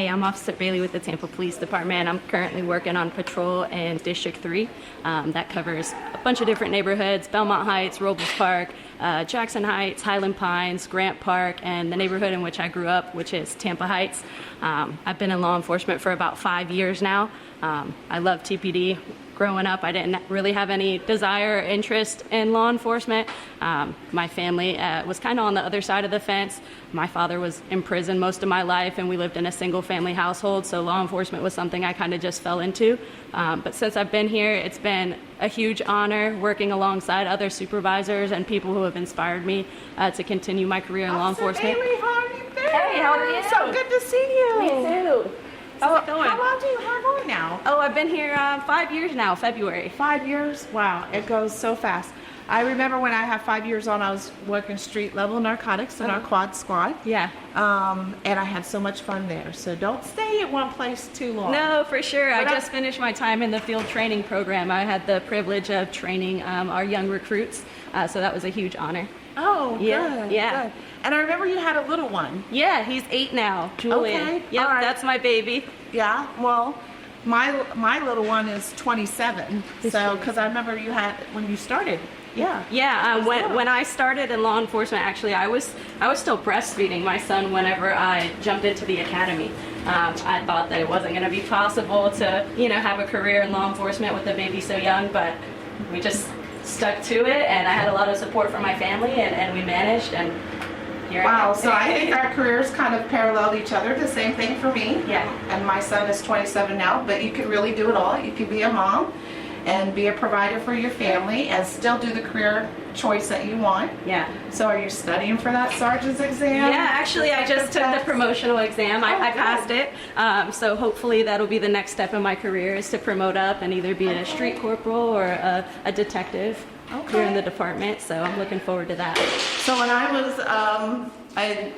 I'm Officer Bailey with the Tampa Police Department. I'm currently working on patrol in District 3. That covers a bunch of different neighborhoods: Belmont Heights, Robles Park, Jackson Heights, Highland Pines, Grant Park, and the neighborhood in which I grew up, which is Tampa Heights. I've been in law enforcement for about 5 years now. I love TPD. Growing up, I didn't really have any desire or interest in law enforcement. My family was kind of on the other side of the fence. My father was in prison most of my life, and we lived in a single-family household, so law enforcement was something I kind of just fell into. But since I've been here, it's been a huge honor working alongside other supervisors and people who have inspired me to continue my career in law enforcement. Bailey, how are you doing? Hey, how are you? So good to see you. Me too. How long now? Oh, I've been here 5 years now, February. 5 years? Wow, it goes so fast. I remember when I had 5 years on, I was working street level narcotics in our quad squad. Yeah. And I had so much fun there. So don't stay at one place too long. No, for sure. I just finished my time in the field training program. I had the privilege of training our young recruits, so that was a huge honor. Oh, Yeah, good. yeah. Good. And I remember you had a little one. Yeah, he's 8 now, Julian. Okay, Yep, all right. that's my baby. Yeah, well, my little one is 27. So, because I remember you had, when you started. Yeah. Yeah, when I started in law enforcement, actually, I was still breastfeeding my son whenever I jumped into the academy. I thought that it wasn't going to be possible to, have a career in law enforcement with a baby so young, but we just stuck to it, and I had a lot of support from my family, and we managed, and here I am. Wow, so I think our careers kind of paralleled each other. The same thing for me. Yeah. And my son is 27 now, but you could really do it all. You could be a mom and be a provider for your family and still do the career choice that you want. Yeah. So are you studying for that sergeant's exam? Yeah, actually, I just took the promotional exam. I passed it. So hopefully that'll be the next step in my career, is to promote up and either be a street corporal or a detective here in the department. So I'm looking forward to that. So when I was, I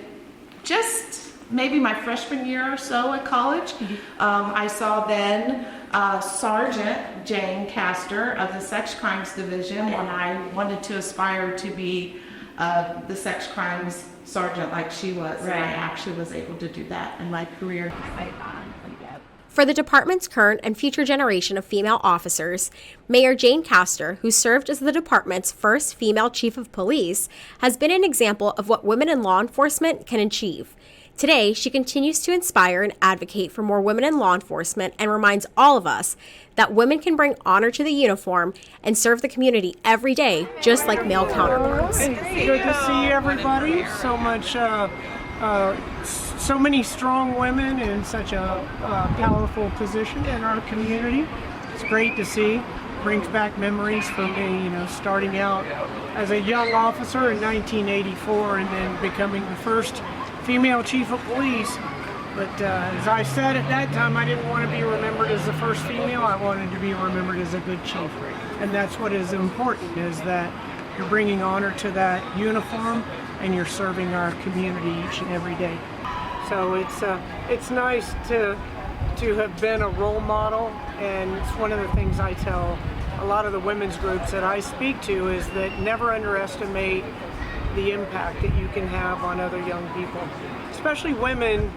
just maybe my freshman year or so at college, I saw then Sergeant Jane Castor of the Sex Crimes Division when I wanted to aspire to be the sex crimes sergeant like she was. Right. And I actually was able to do that in my career. For the department's current and future generation of female officers, Mayor Jane Castor, who served as the department's first female chief of police, has been an example of what women in law enforcement can achieve. Today, she continues to inspire and advocate for more women in law enforcement and reminds all of us that women can bring honor to the uniform and serve the community every day, just like male counterparts. Hey, good to see everybody. So many strong women in such a powerful position in our community. It's great to see. Brings back memories for me, starting out as a young officer in 1984 and then becoming the first female chief of police. But as I said at that time, I didn't want to be remembered as the first female. I wanted to be remembered as a good chief. And that's what is important, is that you're bringing honor to that uniform and you're serving our community each and every day. So it's nice to have been a role model, and it's one of the things I tell a lot of the women's groups that I speak to, is that never underestimate the impact that you can have on other young people, especially women,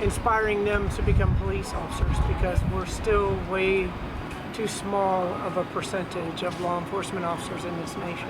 inspiring them to become police officers, because we're still way too small of a percentage of law enforcement officers in this nation.